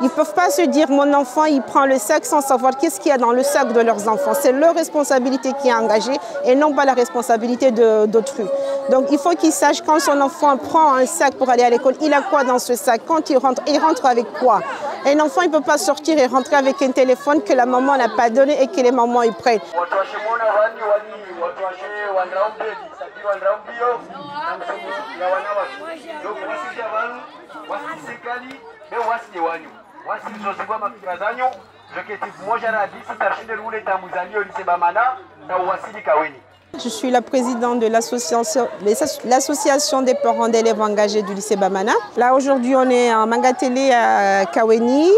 Ils ne peuvent pas se dire mon enfant il prend le sac sans savoir qu'est-ce qu'il y a dans le sac de leurs enfants. C'est leur responsabilité qui est engagée et non pas la responsabilité d'autrui. Donc il faut qu'ils sachent quand son enfant prend un sac pour aller à l'école, il a quoi dans ce sac? Quand il rentre avec quoi? Un enfant il ne peut pas sortir et rentrer avec un téléphone que la maman n'a pas donné et que les mamans y prennent. Je suis la présidente de l'association des parents d'élèves engagés du lycée Bamana. Là aujourd'hui on est en Mangatélé à Kaweni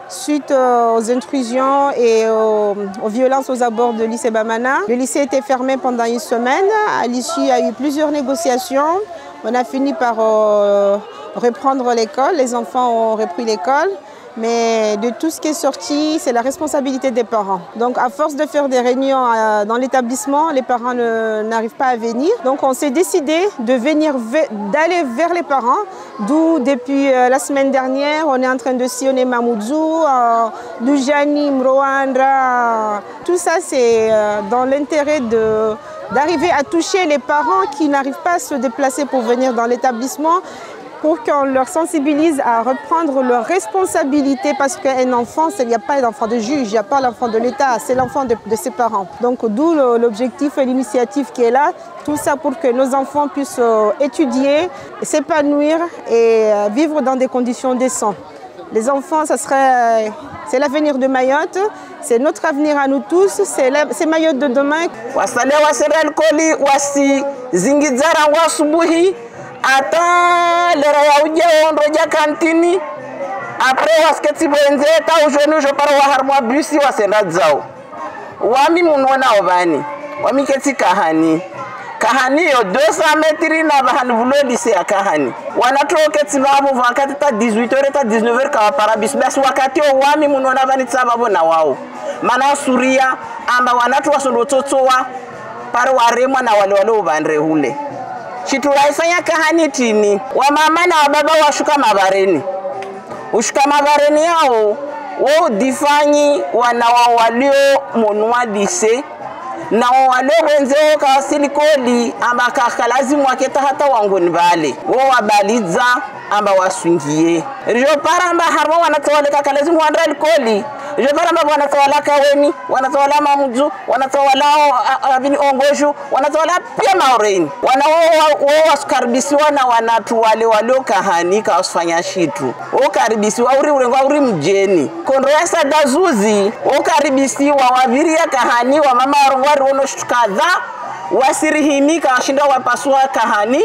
suite aux intrusions et aux violences aux abords du lycée Bamana. Le lycée était fermé pendant une semaine. À l'issue, il y a eu plusieurs négociations. On a fini par reprendre l'école. Les enfants ont repris l'école. Mais de tout ce qui est sorti, c'est la responsabilité des parents. Donc à force de faire des réunions dans l'établissement, les parents n'arrivent pas à venir. Donc on s'est décidé d'aller vers les parents, d'où depuis la semaine dernière, on est en train de sillonner Mamoudzou, Dujani, Mroandra. Tout ça c'est dans l'intérêt d'arriver à toucher les parents qui n'arrivent pas à se déplacer pour venir dans l'établissement, pour qu'on leur sensibilise à reprendre leurs responsabilités parce qu'un enfant, il n'y a pas d'enfant de juge, il n'y a pas l'enfant de l'État, c'est l'enfant de ses parents. Donc d'où l'objectif et l'initiative qui est là, tout ça pour que nos enfants puissent étudier, s'épanouir et vivre dans des conditions décentes. Les enfants, c'est l'avenir de Mayotte, c'est notre avenir à nous tous, c'est Mayotte de demain. Attends, les rayaoudiens ont rejoint cantine. Après, wasketi benze, ta aujourd'hui je pars wa harmwa busi wa sendadzao. Wami munona obani. Wami keti kahani. Kahani yo 200 metri na bahani vulo lycée ya kahani. Wanatoka keti babu wakati ta 18h ta 19h kwa parabis. Basi wakati wami munona bani tsababo na wao. Mana suria amba wanatu wasondototoa para waremwa na wale ubandre hule. Chitulaifanya kahani tini. Wamama na wababa washuka mabareni. Ushuka mabareni yao. Wao difanyi wanawawalio monua dise. Na wawalio wenzeo kawasili kodi amba kakalazimu waketa hata wangoni bale. Wao wabaliza amba wasungie. Rijopara amba harma wanatawale kakalazimu wandrali kodi. Rijopara amba wanatawala Kaweni, wanatawala Mamoudzou, wanatawala Abini Ongoshu, wanatawala pia Maureen. Wao wasukaribisiwa na wanatu wale walio kahani kawasifanya shitu. Ukaribisiwa uri urengo uri mjeni. Kondroesa dazuzi, ukaribisiwa waviria kahani wa mama warongwari wono shtukadha, wasirihini kawashinda wapasua kahani.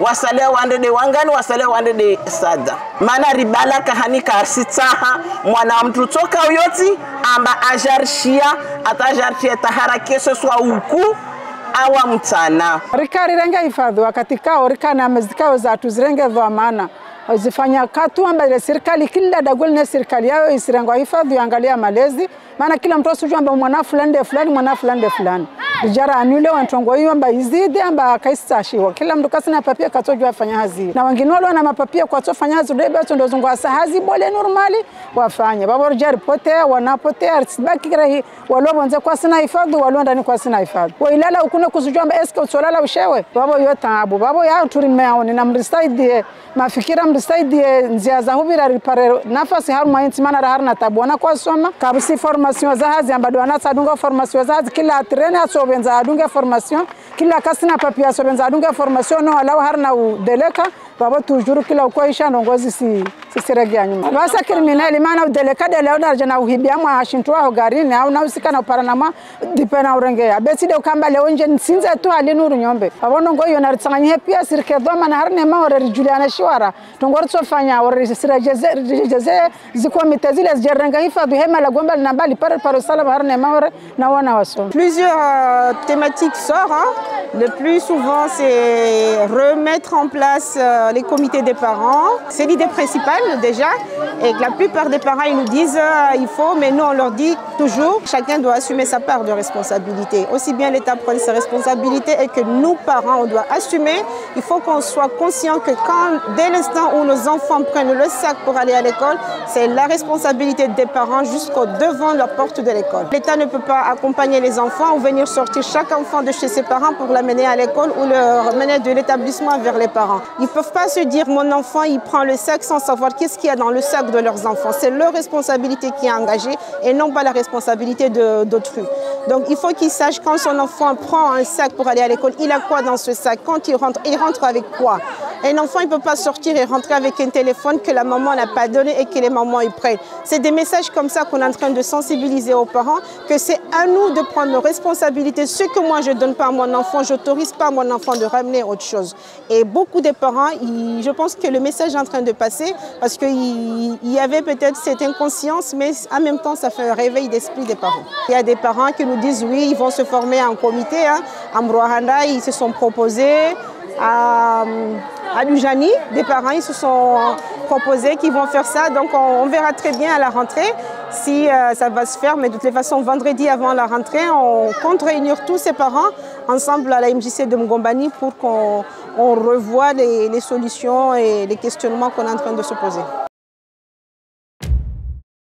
Wasale wandede wangani, wasale wandede sada. Mana ribala kahani karsitaha, mwana mtu toka uyoti, amba ajarishia, atajarishia tahara keso swa uku, awa mtana. Rikari renge hifadhi wakati kao, rika na mezikao za tuzirenge dhamana. Zifanya katu amba serikali kila dagoli na serikali yao isirengo hifadhi angalia malezi. Maana kila mtu asujua amba mwana fulani de fulani, mwana fulani de fulani. Jara anule wantongo hiyo amba izidi amba kaisashiwa. Kila mtu kasina papia katojua afanya hazi. Na wengine wale wana mapapia kwa tofanya hazi debe atondo zungwa hazi bole normali wafanye. Babo jari potea wanapotea sibaki kirahi walo bonze kwa sina hifadhi walo ndani kwa sina hifadhi. Wa ilala ukune kusujua amba eske utsolala ushewe. Babo yota abu babo ya turimeo ni namrisaidie mafikira mrisaidie nzia za hubira ripare nafasi haruma intimana harna tabuana kwa soma kabisi formation za hazi amba doana sadunga formation za hazi kila trene aso benza adunga formation kila kasina papia so benza adunga formation no alawa harna udeleka baba toujours kila ukoisha ndongozi si siregia nyuma basa criminal maana udeleka de leo darjana uhibia mwa ashintwa ho garini au na usika na paranama dipena urenge ya beside ukamba leo nje nsinze tu alinuru nyombe abono ngo yo naritsanganye pia sirke doma na harne ma ore Juliana Shiwara tongorso fanya ore sirajeze zikomite zile zirenga hifadhi hema la gomba linambali pare sala harne ma ore na wana waso. Plusieurs thématiques sortent. Le plus souvent, c'est remettre en place les comités des parents. C'est l'idée principale déjà. Et la plupart des parents, ils nous disent il faut, mais nous, on leur dit toujours, chacun doit assumer sa part de responsabilité. Aussi bien l'État prend ses responsabilités et que nous, parents, on doit assumer. Il faut qu'on soit conscient que dès l'instant où nos enfants prennent le sac pour aller à l'école, c'est la responsabilité des parents jusqu'au devant de la porte de l'école. L'État ne peut pas accompagner les enfants ou venir sortir chaque enfant de chez ses parents pour l'amener à l'école ou le ramener de l'établissement vers les parents. Ils ne peuvent pas se dire mon enfant il prend le sac sans savoir qu'est-ce qu'il y a dans le sac de leurs enfants. C'est leur responsabilité qui est engagée et non pas la responsabilité d'autrui. Donc il faut qu'ils sachent quand son enfant prend un sac pour aller à l'école, il a quoi dans ce sac? Quand il rentre avec quoi? Un enfant il ne peut pas sortir et rentrer avec un téléphone que la maman n'a pas donné et que les mamans y prennent. C'est des messages comme ça qu'on est en train de sensibiliser aux parents, que c'est à nous de prendre nos responsabilités. Ce que moi je ne donne pas à mon enfant, je n'autorise pas à mon enfant de ramener autre chose. Et beaucoup de parents, je pense que le message est en train de passer parce qu'il y avait peut-être cette inconscience, mais en même temps ça fait un réveil d'esprit des parents. Il y a des parents qui nous disent oui, ils vont se former en comité. En Rwanda, ils se sont proposés. À l'Ujani, des parents ils se sont proposés qu'ils vont faire ça. Donc on verra très bien à la rentrée si ça va se faire. Mais de toute façon, vendredi avant la rentrée, on compte réunir tous ces parents ensemble à la MJC de Mgombani pour qu'on revoie les solutions et les questionnements qu'on est en train de se poser.